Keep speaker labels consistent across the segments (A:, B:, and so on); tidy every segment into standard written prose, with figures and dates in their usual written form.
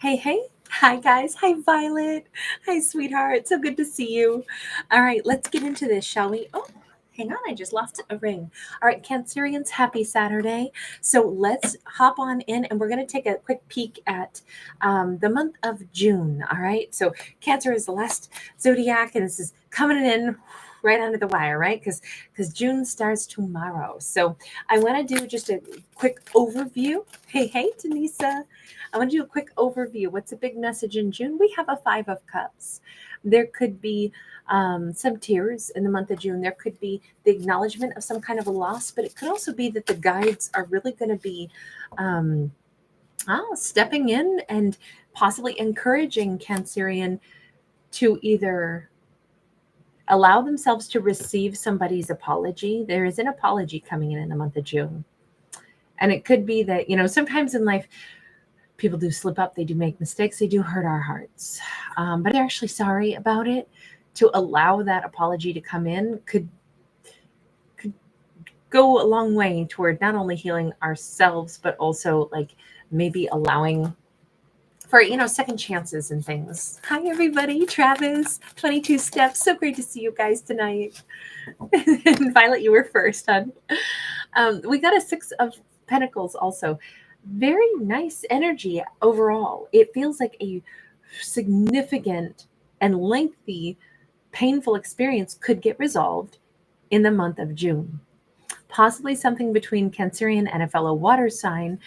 A: Hey, hey. Hi, guys. Hi, Violet. Hi, sweetheart. So good to see you. All right, let's get into this, shall we? Oh, hang on. I just lost a ring. All right, Cancerians, happy Saturday. So let's hop on in and we're going to take a quick peek at the month of June. All right. So, Cancer is the last zodiac, and this is coming in right under the wire, right? Because June starts tomorrow. So, I want to do just a quick overview. Hey, hey, Denisa. I want to do a quick overview. What's a big message in June? We have a Five of Cups. There could be some tears in the month of June. There could be the acknowledgement of some kind of a loss, but it could also be that the guides are really going to be um, stepping in and possibly encouraging Cancerian to either allow themselves to receive somebody's apology. There is an apology coming in the month of June. And it could be that, sometimes in life, people do slip up, they do make mistakes, they do hurt our hearts. But they're actually sorry about it. To allow that apology to come in could go a long way toward not only healing ourselves, but also like maybe allowing for second chances and things. Hi everybody, Travis, 22 steps. So great to see you guys tonight. And Violet, you were first, hon. We got a Six of Pentacles also. Very nice energy overall. It feels like a significant and lengthy, painful experience could get resolved in the month of June. Possibly something between Cancerian and a fellow water sign,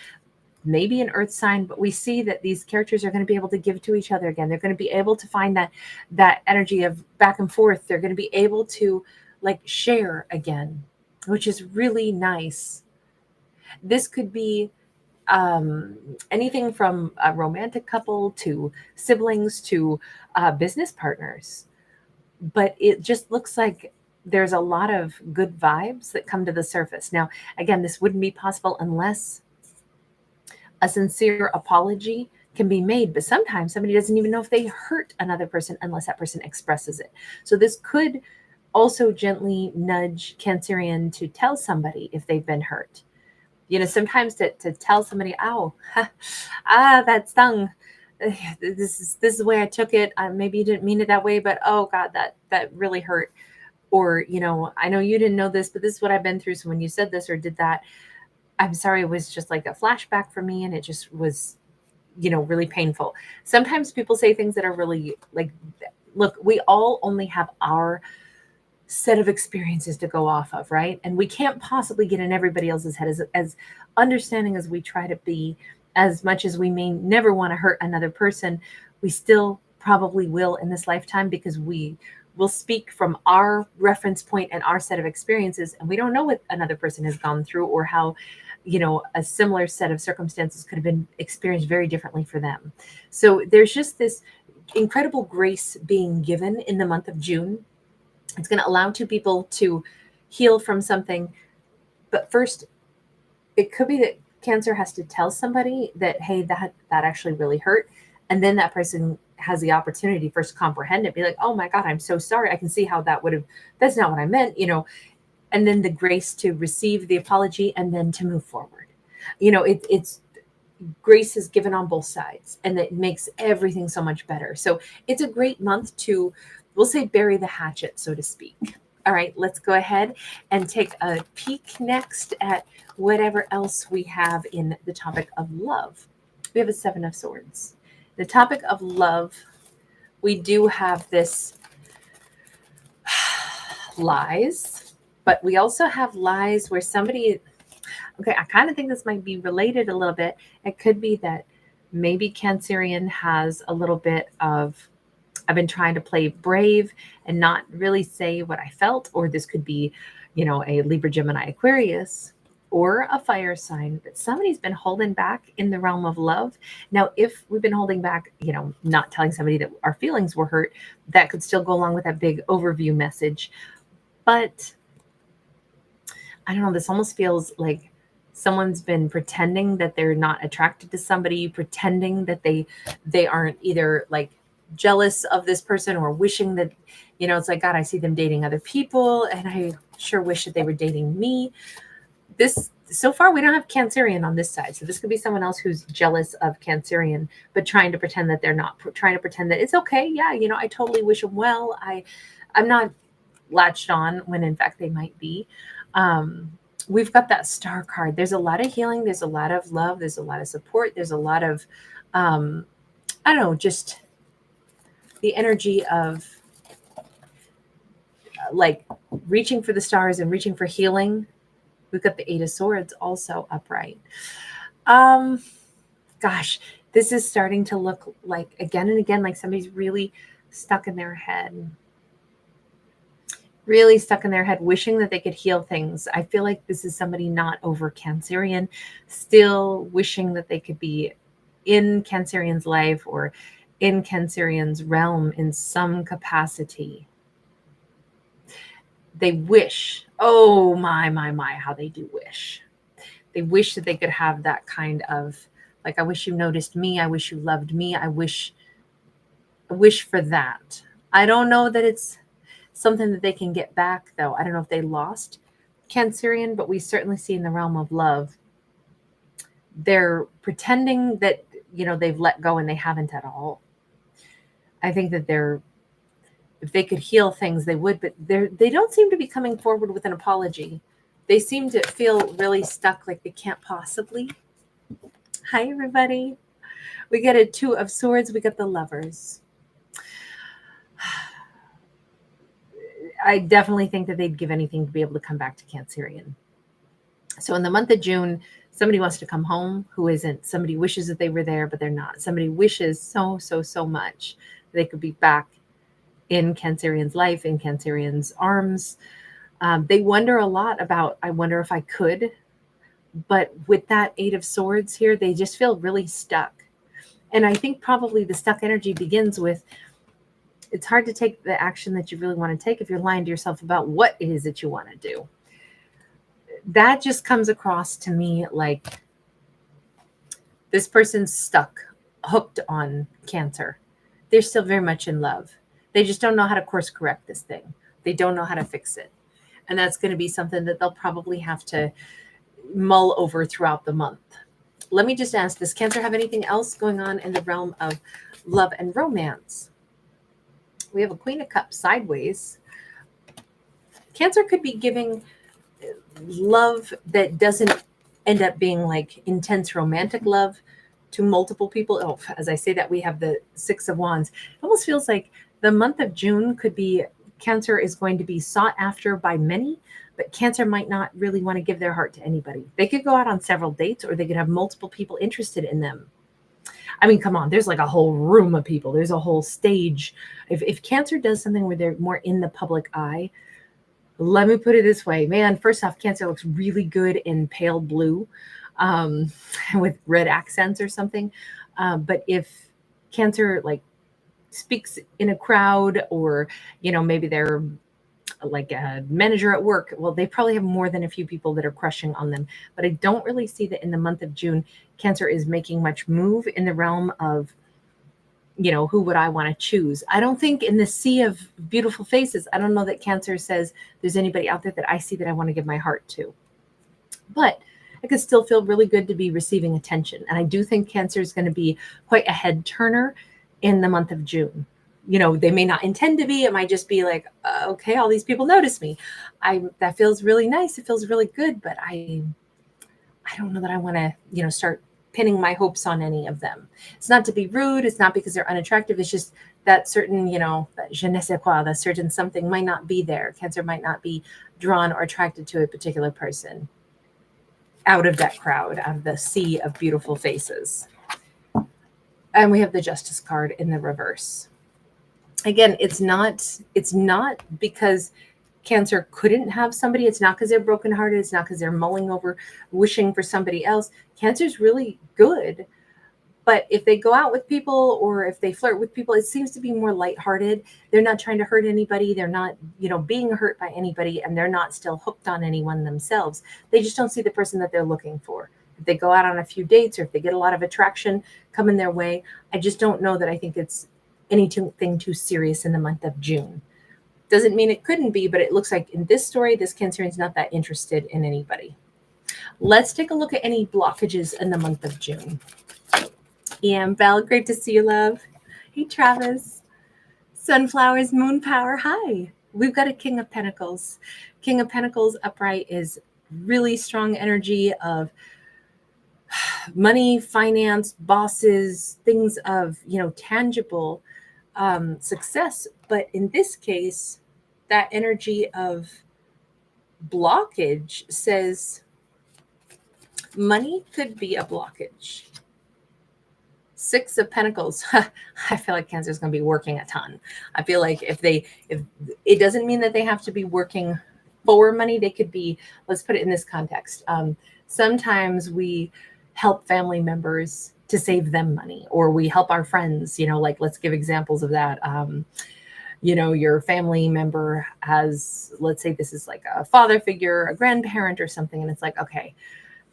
A: maybe an earth sign, but we see that these characters are going to be able to give to each other again. They're going to be able to find that energy of back and forth. They're going to be able to like share again, which is really nice. This could be anything from a romantic couple to siblings to business partners. But it just looks like there's a lot of good vibes that come to the surface. Now, again, this wouldn't be possible unless a sincere apology can be made, but sometimes somebody doesn't even know if they hurt another person unless that person expresses it. So this could also gently nudge Cancerian to tell somebody if they've been hurt. Sometimes to tell somebody, "Ow, that stung. This is the way I took it. Maybe you didn't mean it that way, but oh God, that really hurt." Or I know you didn't know this, but this is what I've been through. So when you said this or did that, I'm sorry. It was just like a flashback for me, and it just was, really painful. Sometimes people say things that are really like, look, we all only have our set of experiences to go off of, right? And we can't possibly get in everybody else's head as understanding as we try to be, as much as we may never want to hurt another person, we still probably will in this lifetime because we will speak from our reference point and our set of experiences, and we don't know what another person has gone through or how a similar set of circumstances could have been experienced very differently for them. So there's just this incredible grace being given in the month of June. It's going to allow two people to heal from something. But first, it could be that Cancer has to tell somebody that, hey, that actually really hurt. And then that person has the opportunity first to comprehend it, be like, oh my God, I'm so sorry. I can see how that's not what I meant, and then the grace to receive the apology and then to move forward. It's grace is given on both sides, and it makes everything so much better. So it's a great month to, we'll say, bury the hatchet, so to speak. All right, let's go ahead and take a peek next at whatever else we have in the topic of love. We have a Seven of Swords. The topic of love, we do have this lies, but we also have lies where somebody, okay, I kind of think this might be related a little bit. It could be that maybe Cancerian has a little bit of, I've been trying to play brave and not really say what I felt, or this could be, a Libra, Gemini, Aquarius, or a fire sign, but somebody's been holding back in the realm of love. Now, if we've been holding back, not telling somebody that our feelings were hurt, that could still go along with that big overview message. But I don't know, this almost feels like someone's been pretending that they're not attracted to somebody, pretending that they aren't either like jealous of this person or wishing that, it's like, God, I see them dating other people and I sure wish that they were dating me. This so far we don't have Cancerian on this side. So this could be someone else who's jealous of Cancerian, but trying to pretend that they're not, trying to pretend that it's okay. Yeah, I totally wish them well. I'm not latched on when in fact they might be. We've got that star card. There's a lot of healing. There's a lot of love. There's a lot of support. There's a lot of, I don't know, just the energy of like reaching for the stars and reaching for healing. We've got the Eight of Swords also upright. Gosh, this is starting to look like again and again, like somebody's really stuck in their head. Really stuck in their head, wishing that they could heal things. I feel like this is somebody not over Cancerian, still wishing that they could be in Cancerian's life or in Cancerian's realm in some capacity. They wish, oh my, how they do wish. They wish that they could have that kind of, like, I wish you noticed me. I wish you loved me. I wish for that. I don't know that it's something that they can get back, though. I don't know if they lost Cancerian, but we certainly see in the realm of love, they're pretending that, they've let go and they haven't at all. I think that if they could heal things, they would, but they don't seem to be coming forward with an apology. They seem to feel really stuck, like they can't possibly. Hi, everybody. We get a Two of Swords. We got the Lovers. I definitely think that they'd give anything to be able to come back to Cancerian. So in the month of June, somebody wants to come home who isn't. Somebody wishes that they were there, but they're not. Somebody wishes so much that they could be back in Cancerian's life, in Cancerian's arms. They wonder a lot about, I wonder if I could. But with that Eight of Swords here, they just feel really stuck. And I think probably the stuck energy begins with, it's hard to take the action that you really want to take if you're lying to yourself about what it is that you want to do. That just comes across to me like this person's stuck, hooked on Cancer. They're still very much in love. They just don't know how to course correct this thing. They don't know how to fix it. And that's going to be something that they'll probably have to mull over throughout the month. Let me just ask, does Cancer have anything else going on in the realm of love and romance? We have a Queen of Cups sideways. Cancer could be giving love that doesn't end up being like intense romantic love to multiple people. Oh, as I say that, we have the Six of Wands. It almost feels like the month of June could be, Cancer is going to be sought after by many, but Cancer might not really want to give their heart to anybody. They could go out on several dates, or they could have multiple people interested in them. I mean, come on, there's like a whole room of people. There's a whole stage. If Cancer does something where they're more in the public eye, let me put it this way, man, first off, Cancer looks really good in pale blue with red accents or something. But if Cancer like speaks in a crowd, or, maybe they're like a manager at work, well, they probably have more than a few people that are crushing on them. But I don't really see that in the month of June, Cancer is making much move in the realm of, who would I want to choose? I don't think in the sea of beautiful faces, I don't know that Cancer says there's anybody out there that I see that I want to give my heart to. But I could still feel really good to be receiving attention. And I do think Cancer is going to be quite a head turner in the month of June. They may not intend to be. It might just be like, okay, all these people notice me. That feels really nice. It feels really good. But I don't know that I want to, start pinning my hopes on any of them. It's not to be rude. It's not because they're unattractive. It's just that certain, that je ne sais quoi, that certain something might not be there. Cancer might not be drawn or attracted to a particular person out of that crowd, out of the sea of beautiful faces. And we have the Justice card in the reverse. Again, it's not because Cancer couldn't have somebody. It's not because they're brokenhearted. It's not because they're mulling over, wishing for somebody else. Cancer's really good. But if they go out with people, or if they flirt with people, it seems to be more lighthearted. They're not trying to hurt anybody. They're not, being hurt by anybody, and they're not still hooked on anyone themselves. They just don't see the person that they're looking for. If they go out on a few dates, or if they get a lot of attraction coming their way, I just don't know that I think it's anything too serious in the month of June. Doesn't mean it couldn't be, but it looks like in this story, this Cancerian's not that interested in anybody. Let's take a look at any blockages in the month of June. Belle, great to see you, love. Hey, Travis. Sunflowers, moon power, hi. We've got a King of Pentacles. King of Pentacles upright is really strong energy of money, finance, bosses, things of, tangible success. But in this case, that energy of blockage says money could be a blockage. Six of Pentacles. I feel like Cancer is going to be working a ton. I feel like if it doesn't mean that they have to be working for money, they could be, let's put it in this context. Sometimes we help family members to save them money, or we help our friends, like let's give examples of that. Your family member has, let's say this is like a father figure, a grandparent or something. And it's like, okay,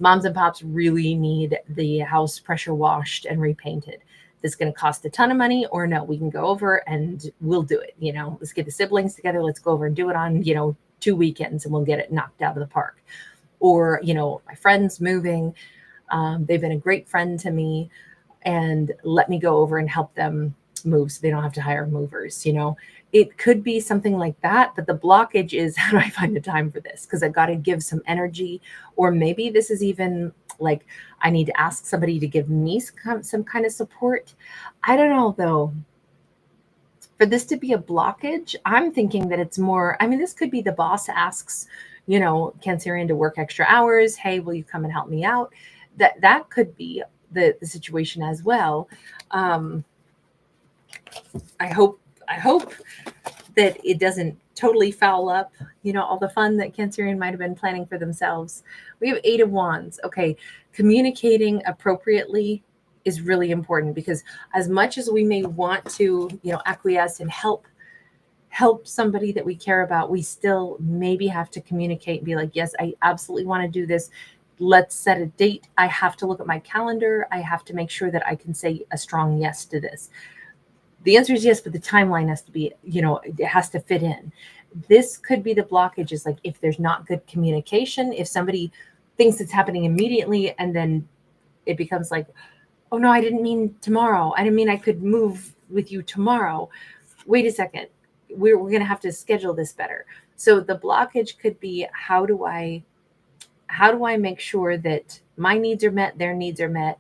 A: moms and pops really need the house pressure washed and repainted. This is going to cost a ton of money, or no, we can go over and we'll do it. Let's get the siblings together. Let's go over and do it on, 2 weekends and we'll get it knocked out of the park. Or, my friend's moving. They've been a great friend to me, and let me go over and help them move so they don't have to hire movers. It could be something like that, but the blockage is, how do I find the time for this? Because I've got to give some energy, or maybe this is even like I need to ask somebody to give me some kind of support. I don't know though. For this to be a blockage, I'm thinking that it's more, this could be the boss asks, Cancerian to work extra hours. Hey, will you come and help me out? That could be the situation as well. I hope that it doesn't totally foul up, all the fun that Cancerian might have been planning for themselves. We have 8 of Wands. Okay, communicating appropriately is really important, because as much as we may want to, acquiesce and help somebody that we care about, we still maybe have to communicate and be like, yes, I absolutely want to do this. Let's set a date. I have to look at my calendar. I have to make sure that I can say a strong yes to this. The answer is yes, but the timeline has to be, it has to fit in. This could be the blockage, is like if there's not good communication, if somebody thinks it's happening immediately and then it becomes like, oh no, I didn't mean tomorrow. I didn't mean I could move with you tomorrow. Wait a second. We're going to have to schedule this better. So the blockage could be, how do I make sure that my needs are met, their needs are met,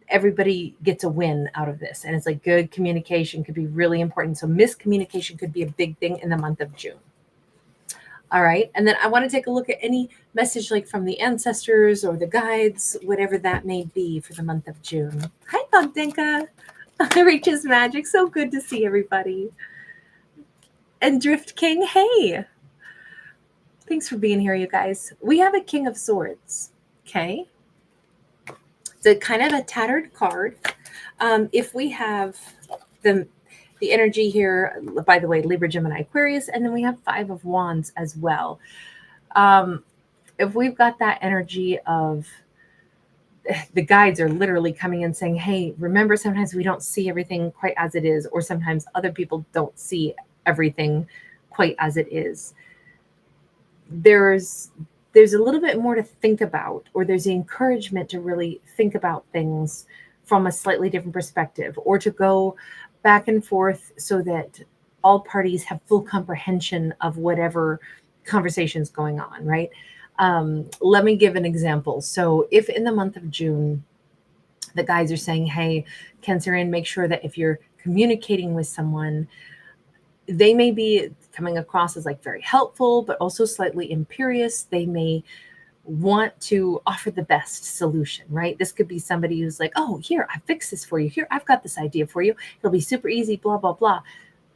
A: everybody gets a win out of this? And it's like good communication could be really important. So miscommunication could be a big thing in the month of June. All right. And then I want to take a look at any message like from the ancestors or the guides, whatever that may be for the month of June. Hi, Bogdanka. Reaches Magic. So good to see everybody. And Drift King. Hey. Thanks for being here, you guys. We have a King of Swords. Okay. It's a kind of a tattered card. If we have the energy here, by the way, Libra, Gemini, Aquarius, and then we have 5 of Wands as well. If we've got that energy of the guides are literally coming in saying, hey, remember, sometimes we don't see everything quite as it is, or sometimes other people don't see everything quite as it is. There's a little bit more to think about, or there's the encouragement to really think about things from a slightly different perspective, or to go back and forth so that all parties have full comprehension of whatever conversation is going on, right? Let me give an example. So if in the month of June, the guides are saying, hey, Cancerian, make sure that if you're communicating with someone, they may be coming across as like very helpful, but also slightly imperious. They may want to offer the best solution, right? This could be somebody who's like, oh, here, I fixed this for you. Here, I've got this idea for you. It'll be super easy, blah, blah, blah.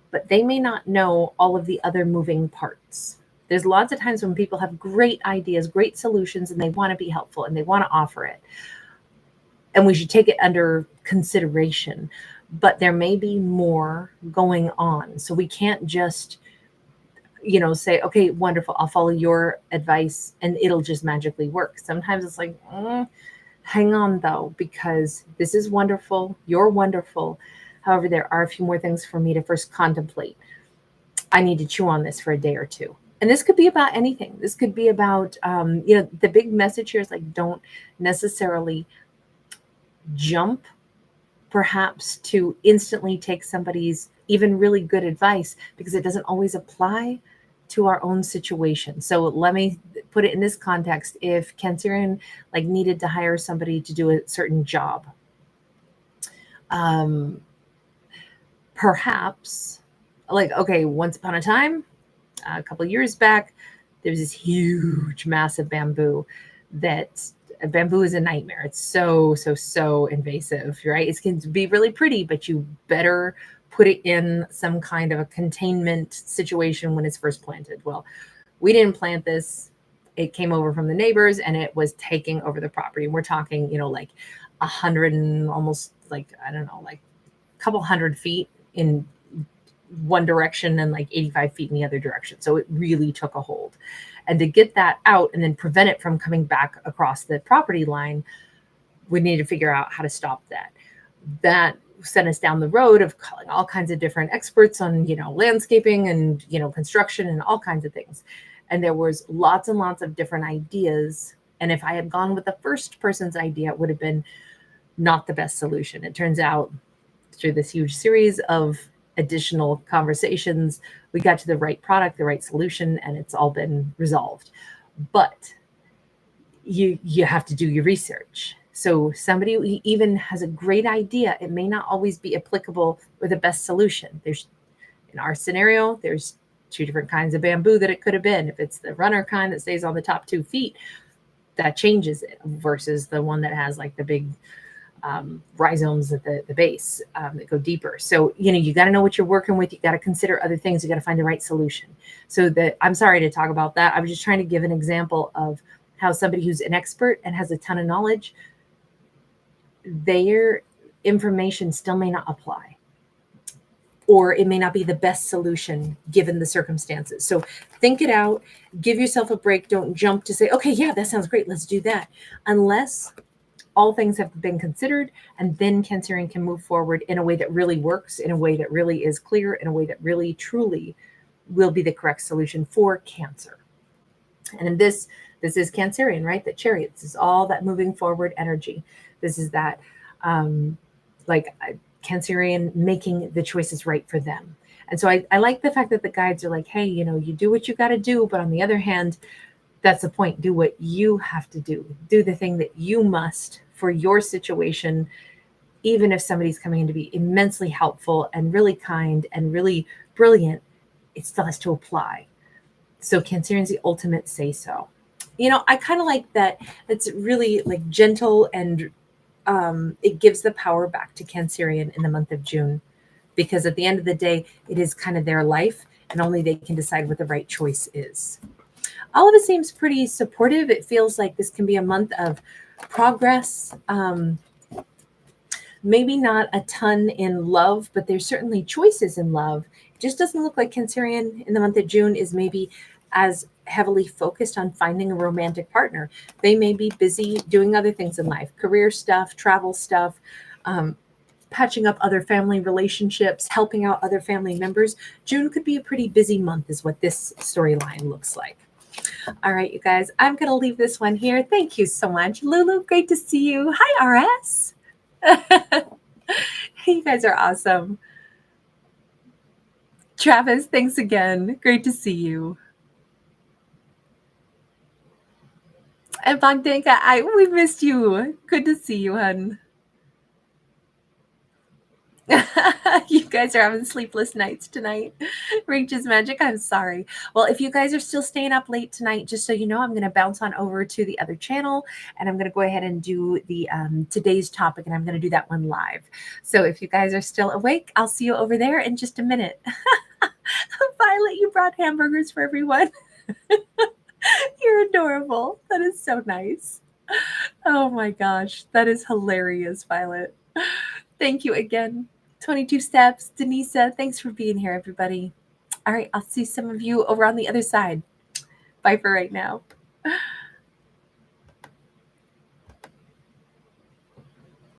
A: But they may not know all of the other moving parts. There's lots of times when people have great ideas, great solutions, and they want to be helpful and they want to offer it. And we should take it under consideration. But there may be more going on. So we can't just, say, okay, wonderful, I'll follow your advice and it'll just magically work. Sometimes it's like, hang on though, because this is wonderful. You're wonderful. However, there are a few more things for me to first contemplate. I need to chew on this for a day or two. And this could be about anything. This could be about, the big message here is like, don't necessarily jump perhaps to instantly take somebody's even really good advice, because it doesn't always apply to our own situation. So let me put it in this context. If Cancerian like needed to hire somebody to do a certain job, perhaps like, okay, once upon a time, a couple of years back, there was this huge, massive bamboo that bamboo is a nightmare. It's so invasive, right? It can be really pretty, but you better put it in some kind of a containment situation when it's first planted. Well, we didn't plant this. It came over from the neighbors and it was taking over the property. We're talking, like 100 and almost like, I don't know, like a couple 100 feet in one direction and like 85 feet in the other direction. So it really took a hold. And to get that out and then prevent it from coming back across the property line, we need to figure out how to stop that. That sent us down the road of calling all kinds of different experts on, landscaping and, construction and all kinds of things. And there was lots and lots of different ideas. And if I had gone with the first person's idea, it would have been not the best solution. It turns out through this huge series of additional conversations, we got to the right product, the right solution, and it's all been resolved. But you have to do your research. So somebody who even has a great idea, it may not always be applicable or the best solution. There's, in our scenario, there's 2 different kinds of bamboo that it could have been. If it's the runner kind that stays on the top 2 feet, that changes it, versus the one that has like the big rhizomes at the base that go deeper. So, you got to know what you're working with. You got to consider other things. You got to find the right solution. So I'm sorry to talk about that. I was just trying to give an example of how somebody who's an expert and has a ton of knowledge, their information still may not apply, or it may not be the best solution given the circumstances. So think it out, give yourself a break. Don't jump to say, okay, yeah, that sounds great, let's do that. Unless all things have been considered, and then Cancerian can move forward in a way that really works, in a way that really is clear, in a way that really truly will be the correct solution for Cancer. And this is Cancerian, right? That Chariot, this is all that moving forward energy. This is that Cancerian making the choices right for them. And so I like the fact that the guides are like, hey, you do what you got to do, but on the other hand, that's the point. Do what you have to do. Do the thing that you must for your situation, even if somebody's coming in to be immensely helpful and really kind and really brilliant, it still has to apply. So Cancerian's the ultimate say so. I kind of like that. It's really like gentle, and it gives the power back to Cancerian in the month of June, because at the end of the day, it is kind of their life, and only they can decide what the right choice is. All of it seems pretty supportive. It feels like this can be a month of progress. Maybe not a ton in love, but there's certainly choices in love. It just doesn't look like Cancerian in the month of June is maybe as heavily focused on finding a romantic partner. They may be busy doing other things in life, career stuff, travel stuff, patching up other family relationships, helping out other family members. June could be a pretty busy month is what this storyline looks like. All right, you guys, I'm going to leave this one here. Thank you so much. Lulu, great to see you. Hi, RS. You guys are awesome. Travis, thanks again. Great to see you. And Bogdanka, we missed you. Good to see you, hun. You guys are having sleepless nights tonight. Rachel's magic. I'm sorry. Well, if you guys are still staying up late tonight, just so you know, I'm going to bounce on over to the other channel, and I'm going to go ahead and do the today's topic, and I'm going to do that one live. So if you guys are still awake, I'll see you over there in just a minute. Violet, you brought hamburgers for everyone. You're adorable. That is so nice. Oh my gosh, that is hilarious, Violet. Thank you again. 22 Steps, Denisa, thanks for being here, everybody. All right, I'll see some of you over on the other side. Bye for right now.